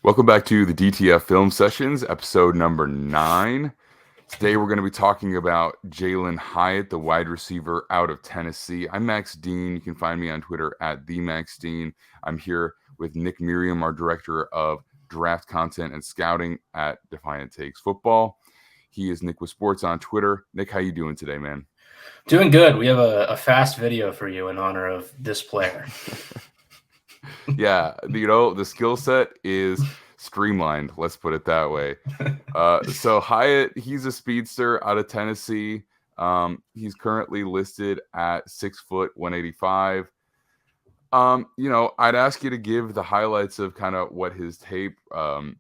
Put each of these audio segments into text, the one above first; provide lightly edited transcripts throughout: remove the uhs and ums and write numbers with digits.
Welcome back to the DTF Film Sessions, episode number 9. Today we're going to be talking about Jalin Hyatt, the wide receiver out of Tennessee. I'm Max Dean. You can find me on Twitter at @TheMaxDean. I'm here with Nick Merriam, our director of draft content and scouting at Defiant Takes Football. He is Nick with Sports on Twitter. Nick, how you doing today, man? Doing good. We have a fast video for you in honor of this player. Yeah, the skill set is streamlined, let's put it that way. So Hyatt, he's a speedster out of Tennessee. He's currently listed at 6 foot 185. I'd ask you to give the highlights of kind of what his tape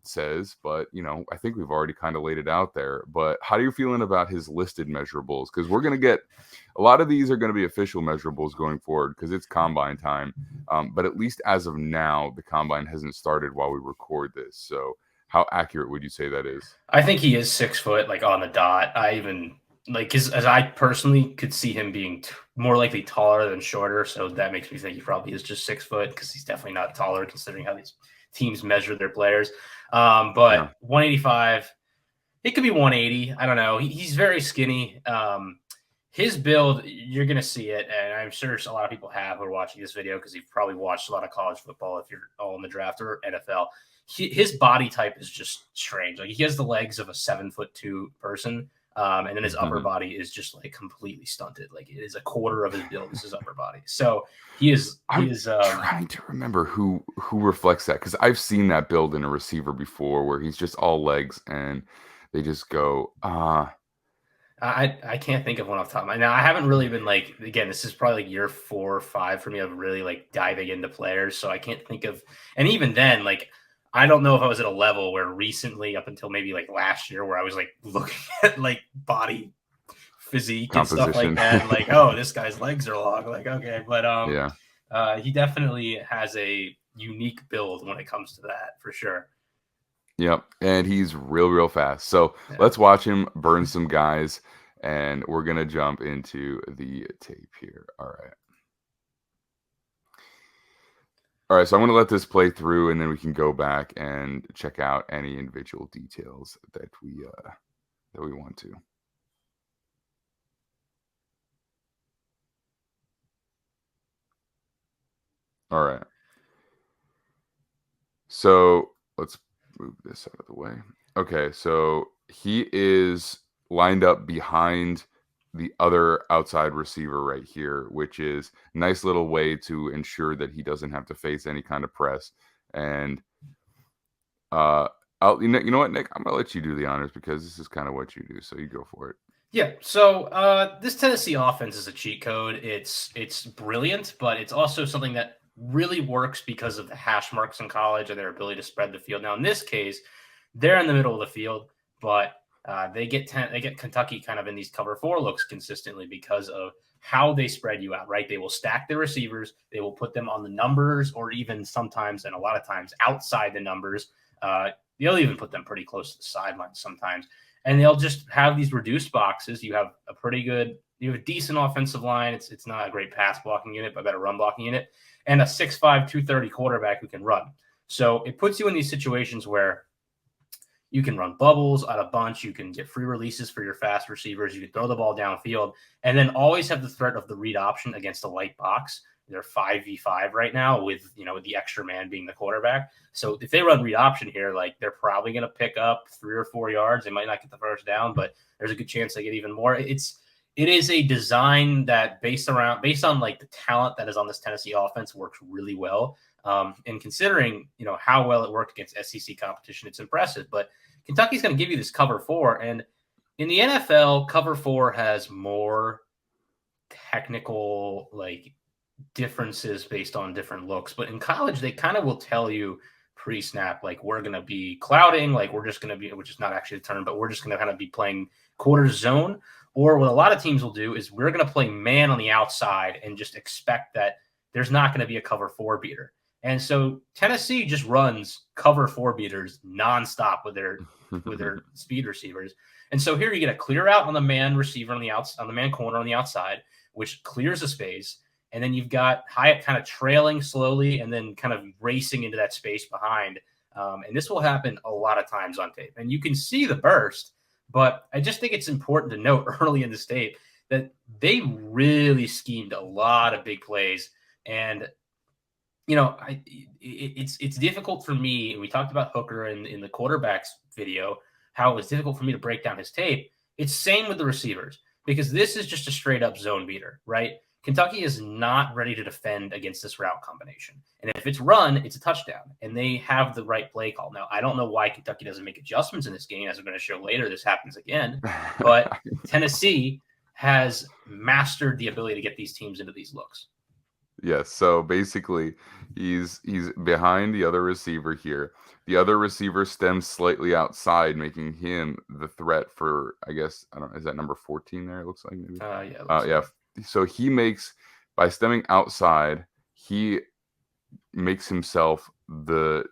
says, but I think we've already kind of laid it out there. But how are you feeling about his listed measurables? Because we're going to get a lot of these are going to be official measurables going forward because it's combine time. But at least as of now, the combine hasn't started while we record this. So how accurate would you say that is? I think he is 6 foot, like on the dot. As I personally could see him being more likely taller than shorter. So that makes me think he probably is just 6 foot because he's definitely not taller considering how these teams measure their players. But yeah. 185, it could be 180. I don't know. He's very skinny. His build, you're going to see it, and I'm sure a lot of people who are watching this video because you've probably watched a lot of college football if you're all in the draft or NFL. His body type is just strange. Like he has the legs of a 7'2" person, and then his upper body is just like completely stunted. Like it is a quarter of his build is his upper body. So he is. Trying to remember who reflects that because I've seen that build in a receiver before where he's just all legs and they just go. I can't think of one off the top of my head. Now, I haven't really been again, this is probably like year 4 or 5 for me of really like diving into players. So I can't think of, and even then, I don't know if I was at a level where recently up until maybe like last year where I was like looking at like body physique and stuff like that. And like, oh, this guy's legs are long. Like, okay. But he definitely has a unique build when it comes to that for sure. Yep, and he's real fast. So let's watch him burn some guys, and we're going to jump into the tape here. All right, so I'm going to let this play through, and then we can go back and check out any individual details that we want to. All right. So let's move this out of the way. Okay, so he is lined up behind the other outside receiver right here, which is a nice little way to ensure that he doesn't have to face any kind of press. And you know what, Nick? I'm gonna let you do the honors because this is kind of what you do. So you go for it. Yeah. So this Tennessee offense is a cheat code. It's brilliant, but it's also something that really works because of the hash marks in college and their ability to spread the field. Now, in this case, they're in the middle of the field, but they get Kentucky kind of in these cover 4 looks consistently because of how they spread you out, right? They will stack their receivers. They will put them on the numbers or even sometimes, and a lot of times outside the numbers. They'll even put them pretty close to the sidelines sometimes. And they'll just have these reduced boxes. You have a decent offensive line. It's not a great pass blocking unit, but a better run blocking unit. And a 6'5", 230 quarterback who can run. So it puts you in these situations where you can run bubbles out a bunch. You can get free releases for your fast receivers. You can throw the ball downfield and then always have the threat of the read option against a light box. They're 5v5 right now with the extra man being the quarterback. So if they run read option here, they're probably going to pick up 3 or 4 yards. They might not get the first down, but there's a good chance they get even more. It is a design that based on the talent that is on this Tennessee offense works really well. And considering, how well it worked against SEC competition, it's impressive. But Kentucky's going to give you this cover 4. And in the NFL, cover 4 has more technical, differences based on different looks. But in college, they kind of will tell you pre-snap, we're going to be clouding, we're just going to be, which is not actually the term, but we're just going to kind of be playing quarter zone. Or what a lot of teams will do is we're going to play man on the outside and just expect that there's not going to be a cover 4 beater. And so Tennessee just runs cover 4 beaters nonstop with their speed receivers. And so here you get a clear out on the man receiver on the man corner on the outside, which clears the space. And then you've got Hyatt kind of trailing slowly and then kind of racing into that space behind. And this will happen a lot of times on tape. And you can see the burst, but I just think it's important to note early in this tape that they really schemed a lot of big plays. And it's difficult for me. And we talked about Hooker in the quarterbacks video, how it was difficult for me to break down his tape. It's same with the receivers, because this is just a straight up zone beater, right? Kentucky is not ready to defend against this route combination. And if it's run, it's a touchdown, and they have the right play call. Now, I don't know why Kentucky doesn't make adjustments in this game. As we're going to show later, this happens again. But Tennessee has mastered the ability to get these teams into these looks. Yes, so basically he's behind the other receiver here. The other receiver stems slightly outside, making him the threat for, I guess, I don't know, is that number 14 there? It looks like maybe. Yeah. So he makes, by stemming outside, he makes himself the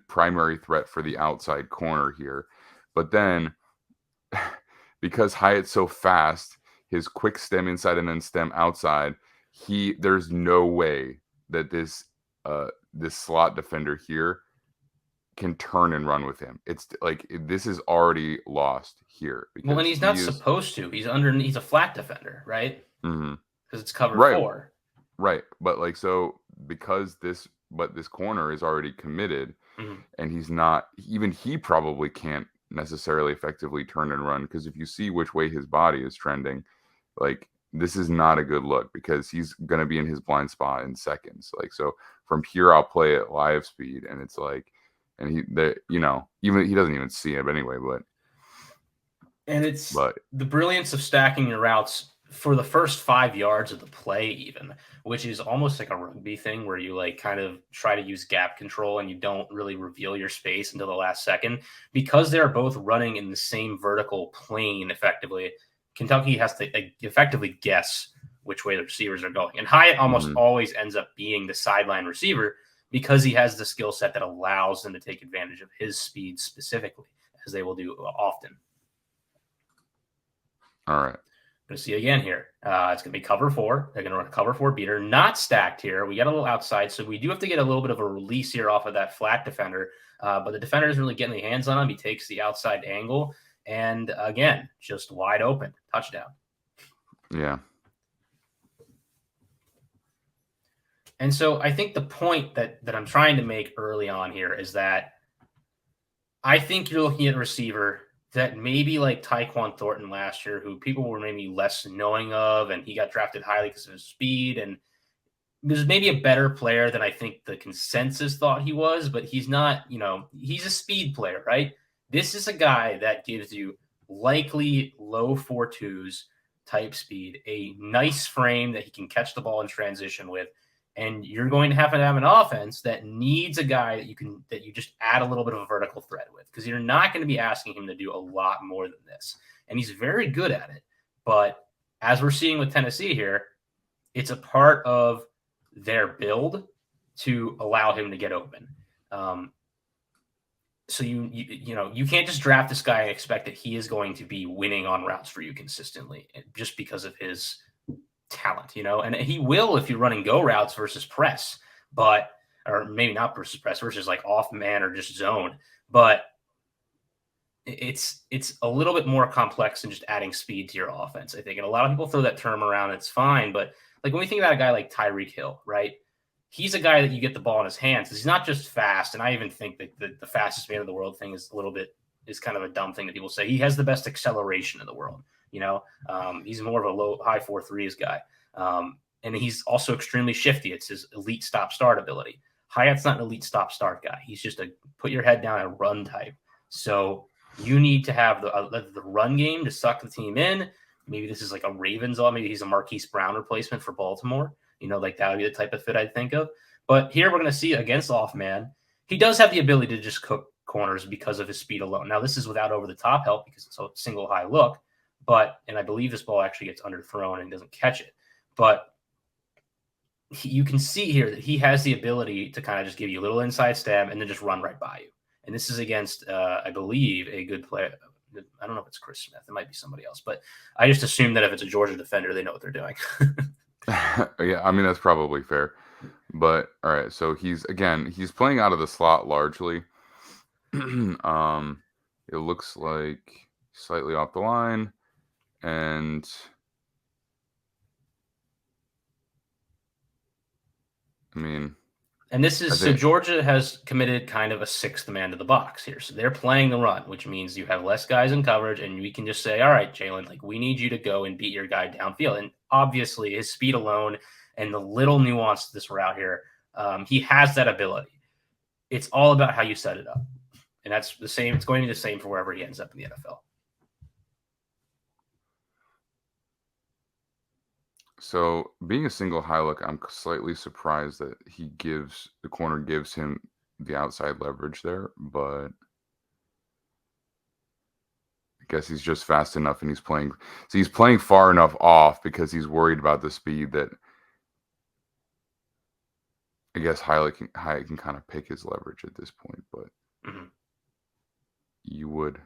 primary threat for the outside corner here. But then because Hyatt's so fast, his quick stem inside and then stem outside, there's no way that this slot defender here can turn and run with him. It's like this is already lost here. Well, and he's not supposed to. He's a flat defender, right? Mm-hmm. Because it's cover 4. Right. But like, so because this corner is already committed, mm-hmm. and he's not, even he probably can't necessarily effectively turn and run, because if you see which way his body is trending, like, this is not a good look, because he's going to be in his blind spot in seconds. Like, so from here, I'll play at live speed, and it's like, and even he doesn't even see it anyway, it's the brilliance of stacking your routes for the first 5 yards of the play, even, which is almost like a rugby thing where you like kind of try to use gap control and you don't really reveal your space until the last second, because they're both running in the same vertical plane effectively. Kentucky has to effectively guess which way the receivers are going. And Hyatt almost always ends up being the sideline receiver, because he has the skill set that allows them to take advantage of his speed specifically, as they will do often. All right. Going to see again here. It's going to be cover 4. They're going to run a cover 4 beater, not stacked here. We got a little outside, so we do have to get a little bit of a release here off of that flat defender. But the defender isn't really getting the hands on him. He takes the outside angle, and again, just wide open. Touchdown. Yeah. And so I think the point that I'm trying to make early on here is that I think you're looking at a receiver that maybe like Tyquan Thornton last year, who people were maybe less knowing of, and he got drafted highly because of his speed, and was maybe a better player than I think the consensus thought he was, but he's not, he's a speed player, right? This is a guy that gives you likely low 4.2s type speed, a nice frame that he can catch the ball in transition with. And you're going to have an offense that needs a guy that you just add a little bit of a vertical threat with, because you're not going to be asking him to do a lot more than this. And he's very good at it. But as we're seeing with Tennessee here, it's a part of their build to allow him to get open. So you can't just draft this guy and expect that he is going to be winning on routes for you consistently just because of his talent, and he will if you're running go routes versus press, or maybe not versus press, versus like off man or just zone. But it's a little bit more complex than just adding speed to your offense, I think. And a lot of people throw that term around. It's fine, but like when we think about a guy like Tyreek Hill, right? He's a guy that you get the ball in his hands. He's not just fast, and I even think that the fastest man in the world thing is kind of a dumb thing that people say. He has the best acceleration in the world. He's more of a high 4.3s guy. And he's also extremely shifty. It's his elite stop-start ability. Hyatt's not an elite stop-start guy. He's just a put your head down and run type. So you need to have the run game to suck the team in. Maybe this is like a Ravens, maybe he's a Marquise Brown replacement for Baltimore. Like that would be the type of fit I'd think of. But here we're going to see against off man, he does have the ability to just cook corners because of his speed alone. Now this is without over-the-top help because it's a single high look. And I believe this ball actually gets underthrown and doesn't catch it. But you can see here that he has the ability to kind of just give you a little inside stab and then just run right by you. And this is against, I believe, a good player. I don't know if it's Chris Smith. It might be somebody else. But I just assume that if it's a Georgia defender, they know what they're doing. Yeah, I mean, that's probably fair. But, all right, so he's playing out of the slot largely. It looks like slightly off the line, and I mean, And this I is so think Georgia has committed kind of a sixth man to the box here. So they're playing the run, which means you have less guys in coverage, and we can just say, all right, Jalin, like we need you to go and beat your guy downfield. And obviously, his speed alone and the little nuance to this route here, he has that ability. It's all about how you set it up. And that's the same. It's going to be the same for wherever he ends up in the NFL. so. Being a single high look, I'm slightly surprised that the corner gives him the outside leverage there, but I guess he's just fast enough, and he's playing far enough off because he's worried about the speed that I guess Hyatt can kind of pick his leverage at this point, but you would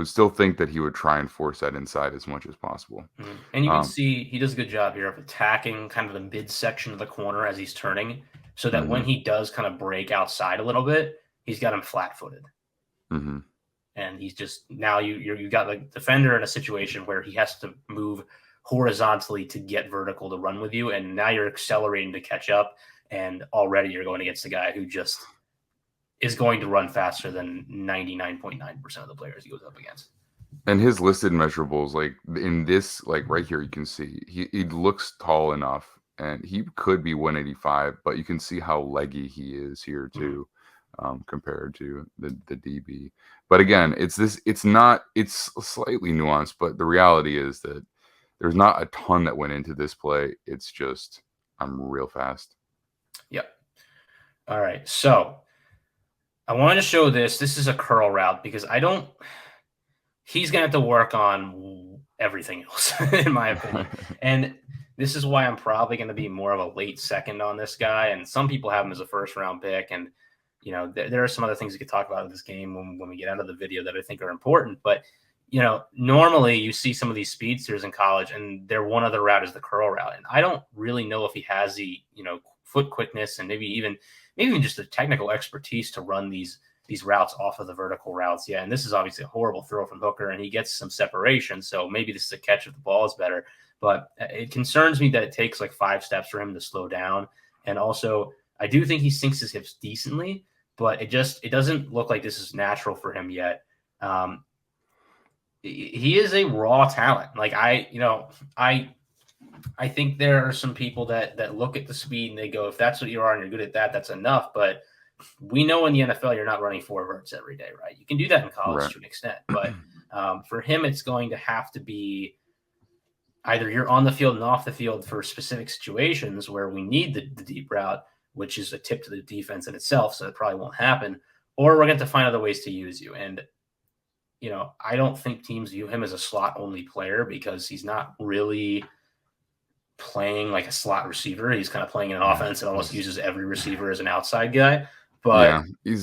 still think that he would try and force that inside as much as possible. And you can see he does a good job here of attacking kind of the midsection of the corner as he's turning, so that when he does kind of break outside a little bit, he's got him flat-footed. And he's just now you got the defender in a situation where he has to move horizontally to get vertical to run with you, and now you're accelerating to catch up, and already you're going against a guy who just is going to run faster than 99.9% of the players he goes up against. And his listed measurables, like in this, like right here, you can see he looks tall enough, and he could be 185, but you can see how leggy he is here too, compared to the DB. But again, it's slightly nuanced, but the reality is that there's not a ton that went into this play. It's just I'm real fast. Yep. All right, so I wanted to show this. This is a curl route because he's going to have to work on everything else, in my opinion. And this is why I'm probably going to be more of a late second on this guy. And some people have him as a first round pick. And, you know, there are some other things we could talk about in this game when we get out of the video that I think are important. But, you know, normally you see some of these speedsters in college and their one other route is the curl route. And I don't really know if he has the, you know, foot quickness and maybe even just the technical expertise to run these routes off of the vertical routes. Yeah, and this is obviously a horrible throw from Hooker, and he gets some separation, so maybe this is a catch if the ball is better. But it concerns me that it takes like 5 steps for him to slow down. And also, I do think he sinks his hips decently, but it doesn't look like this is natural for him yet. He is a raw talent. Like I think there are some people that look at the speed and they go, if that's what you are and you're good at that, that's enough. But we know in the NFL, you're not running 4 verts every day, right? You can do that in college to an extent. But for him, it's going to have to be either you're on the field and off the field for specific situations where we need the deep route, which is a tip to the defense in itself. So it probably won't happen. Or we're going to find other ways to use you. And, you know, I don't think teams view him as a slot only player because he's not really playing like a slot receiver. He's kind of playing an offense and almost uses every receiver as an outside guy. But yeah,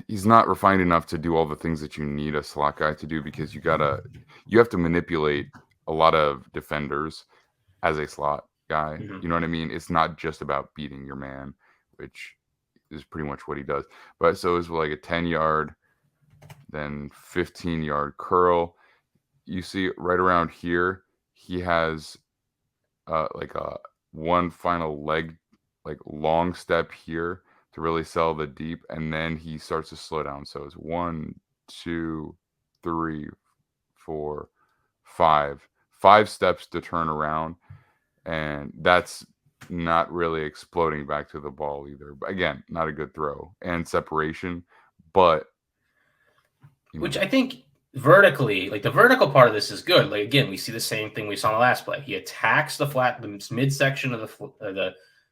he's not refined enough to do all the things that you need a slot guy to do because you have to manipulate a lot of defenders as a slot guy. You know what I mean? It's not just about beating your man, which is pretty much what he does. But so it's like a 10-yard, then 15-yard curl. You see right around here, he has like a one final leg, like long step here to really sell the deep, and then he starts to slow down. So it's 1, 2, 3, 4, 5 steps to turn around, and that's not really exploding back to the ball either. But again, not a good throw and separation, but which I think vertically, like the vertical part of this is good. Like again, we see the same thing we saw in the last play. He attacks the midsection of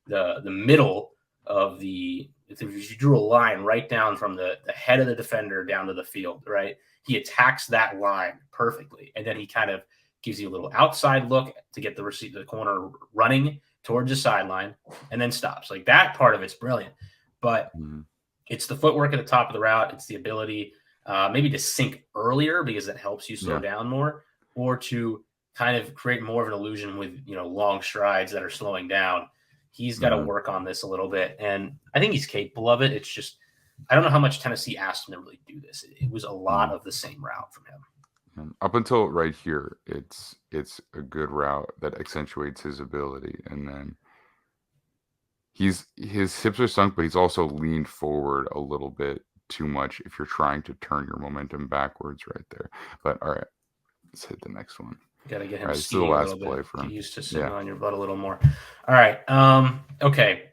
the middle of the. If you drew a line right down from the head of the defender down to the field, right? He attacks that line perfectly, and then he kind of gives you a little outside look to get the corner running towards the sideline, and then stops. Like that part of it's brilliant, but it's the footwork at the top of the route. It's the ability. Maybe to sink earlier because it helps you slow down more, or to kind of create more of an illusion with, you know, long strides that are slowing down. He's got to work on this a little bit, and I think he's capable of it. It's just I don't know how much Tennessee asked him to really do this. It was a lot of the same route from him. Up until right here, it's a good route that accentuates his ability, and then his hips are sunk, but he's also leaned forward a little bit too much if you're trying to turn your momentum backwards right there. But all right, let's hit the next one. Got to get him All right, this is the skiing a last little play bit. for Get him. used to sitting Yeah. on your butt a little more. All right. Okay.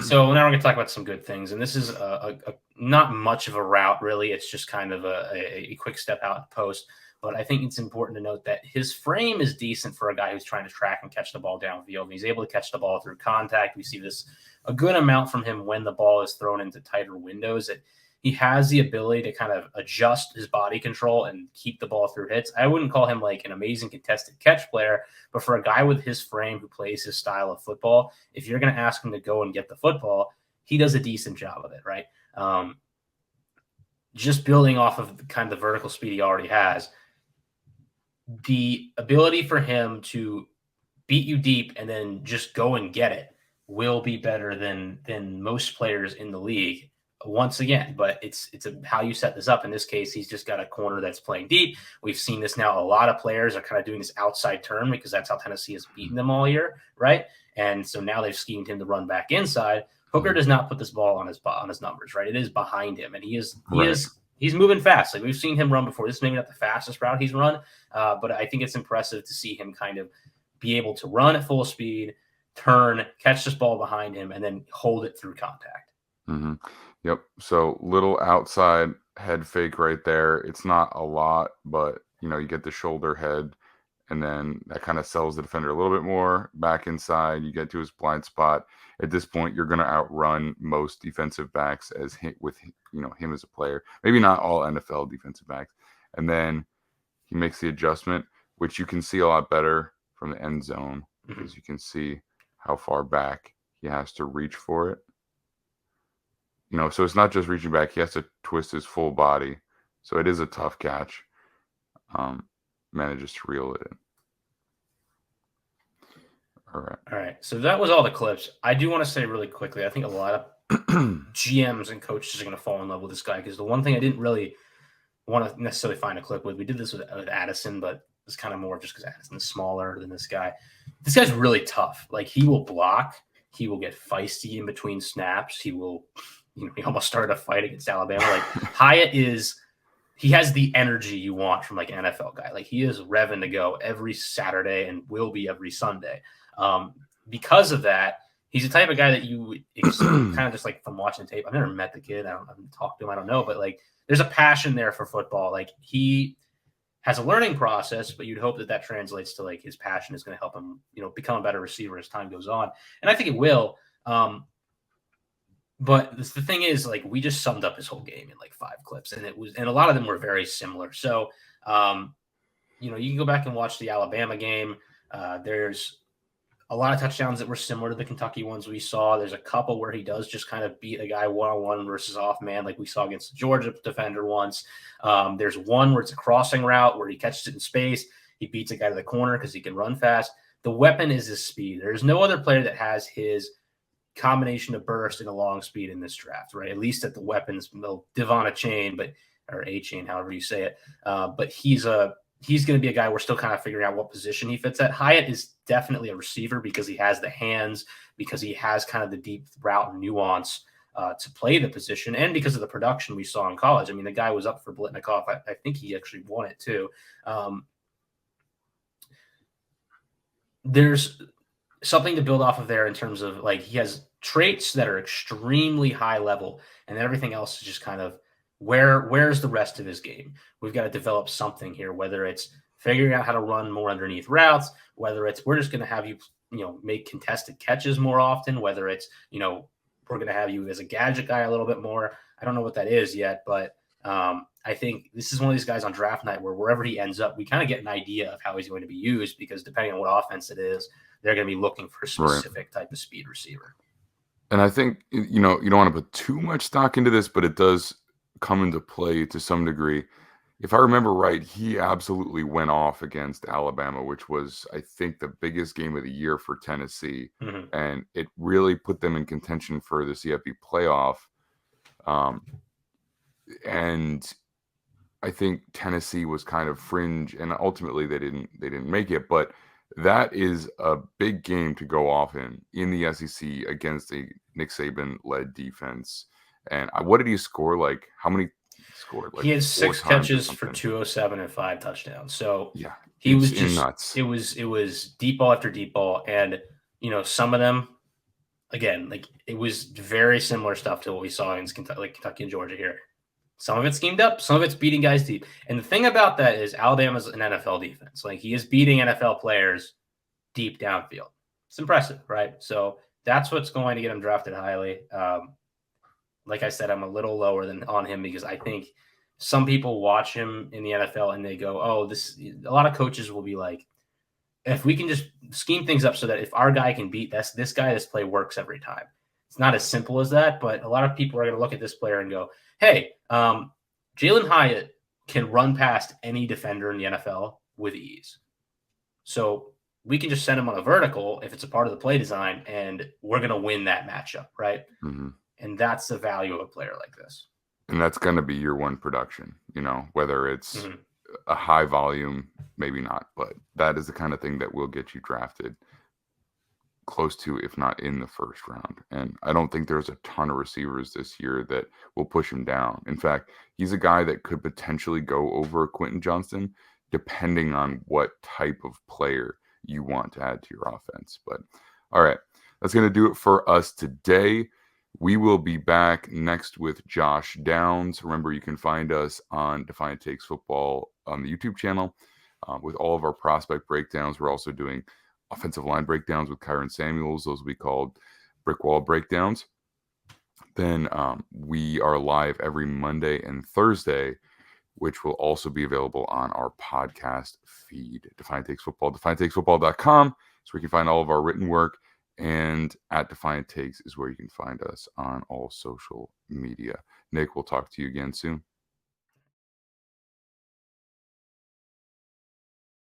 So now we're going to talk about some good things. And this is a not much of a route, really. It's just kind of a quick step out post. But I think it's important to note that his frame is decent for a guy who's trying to track and catch the ball downfield. And he's able to catch the ball through contact. We see this a good amount from him when the ball is thrown into tighter windows. He has the ability to kind of adjust his body control and keep the ball through hits. I wouldn't call him like an amazing contested catch player, but for a guy with his frame who plays his style of football, if you're going to ask him to go and get the football, he does a decent job of it, right? Just building off of kind of the vertical speed he already has, the ability for him to beat you deep and then just go and get it will be better than most players in the league. Once again, but it's how you set this up. In this case, he's just got a corner that's playing deep. We've seen this now. A lot of players are kind of doing this outside turn because that's how Tennessee has beaten them all year, right? And so now they've schemed him to run back inside. Hooker does not put this ball on his numbers, right? It is behind him, and he's moving fast. Like we've seen him run before. This is maybe not the fastest route he's run, but I think it's impressive to see him kind of be able to run at full speed, turn, catch this ball behind him, and then hold it through contact. Mm-hmm. Yep. So little outside head fake right there. It's not a lot, but you get the shoulder head, and then that kind of sells the defender a little bit more. Back inside, you get to his blind spot. At this point, you're going to outrun most defensive backs with him as a player. Maybe not all NFL defensive backs. And then he makes the adjustment, which you can see a lot better from the end zone because you can see how far back he has to reach for it. So it's not just reaching back. He has to twist his full body. So it is a tough catch. Manages to reel it in. All right. So that was all the clips. I do want to say really quickly, I think a lot of GMs and coaches are going to fall in love with this guy because the one thing I didn't really want to necessarily find a clip with, we did this with Addison, but it's kind of more just because Addison's smaller than this guy. This guy's really tough. Like he will block. He will get feisty in between snaps. He will... he almost started a fight against Alabama. Like Hyatt he has the energy you want from like an NFL guy. Like he is revving to go every Saturday and will be every Sunday. Because of that, he's the type of guy that you kind of just like from watching the tape. I've never met the kid. I haven't talked to him. I don't know, but like there's a passion there for football. Like he has a learning process, but you'd hope that translates to like his passion is going to help him, become a better receiver as time goes on. And I think it will. But the thing is, like, we just summed up his whole game in like 5 clips, and a lot of them were very similar. So, you can go back and watch the Alabama game. There's a lot of touchdowns that were similar to the Kentucky ones we saw. There's a couple where he does just kind of beat a guy one-on-one versus off man, like we saw against the Georgia defender once. There's one where it's a crossing route where he catches it in space. He beats a guy to the corner because he can run fast. The weapon is his speed. There's no other player that has his combination of burst and a long speed in this draft, right? At least at the weapons, Devon Achane, or A-Chain, however you say it. But he's going to be a guy we're still kind of figuring out what position he fits at. Hyatt is definitely a receiver because he has the hands, because he has kind of the deep route nuance to play the position, and because of the production we saw in college. I mean, the guy was up for Blitnikoff. I think he actually won it too. There's something to build off of there in terms of like he has traits that are extremely high level, and everything else is just kind of where's the rest of his game. We've got to develop something here, whether it's figuring out how to run more underneath routes, whether it's we're just going to have you make contested catches more often, whether it's we're going to have you as a gadget guy a little bit more. I don't know what that is yet, but I think this is one of these guys on draft night where wherever he ends up, we kind of get an idea of how he's going to be used, because depending on what offense it is, they're going to be looking for a specific type of speed receiver. And I think, you don't want to put too much stock into this, but it does come into play to some degree. If I remember right, he absolutely went off against Alabama, which was, I think, the biggest game of the year for Tennessee. And it really put them in contention for the CFP playoff. And I think Tennessee was kind of fringe, and ultimately they didn't make it. But that is a big game to go off in the SEC against a Nick Saban-led defense. And what did he score? Like, how many he scored? Like, He had 4 6 times or catches for something. 207 and 5 touchdowns. So Yeah, he was it's just nuts. It was deep ball after deep ball, and some of them, again, like it was very similar stuff to what we saw in Kentucky and Georgia here. Some of it's schemed up, some of it's beating guys deep. And the thing about that is Alabama's an NFL defense. Like he is beating NFL players deep downfield. It's impressive, right? So that's what's going to get him drafted highly. Like I said, I'm a little lower than on him because I think some people watch him in the NFL and they go, "Oh, this." A lot of coaches will be like, "If we can just scheme things up so that if our guy can beat this guy, this play works every time." It's not as simple as that, but a lot of people are going to look at this player and go, "Hey, Jalin Hyatt can run past any defender in the NFL with ease. So we can just send him on a vertical if it's a part of the play design, and we're going to win that matchup, right?" Mm-hmm. And that's the value of a player like this. And that's going to be your one production, whether it's a high volume, maybe not, but that is the kind of thing that will get you drafted close to, if not in the first round. And I don't think there's a ton of receivers this year that will push him down. In fact, he's a guy that could potentially go over Quentin Johnston, depending on what type of player you want to add to your offense. But all right, that's going to do it for us today. We will be back next with Josh Downs. Remember, you can find us on Defiant Takes Football on the YouTube channel with all of our prospect breakdowns. We're also doing offensive line breakdowns with Kyron Samuels. Those will be called brick wall breakdowns. Then we are live every Monday and Thursday, which will also be available on our podcast feed. Defiant Takes Football, defianttakesfootball.com is where you can find all of our written work. And at Defiant Takes is where you can find us on all social media. Nick, we'll talk to you again soon.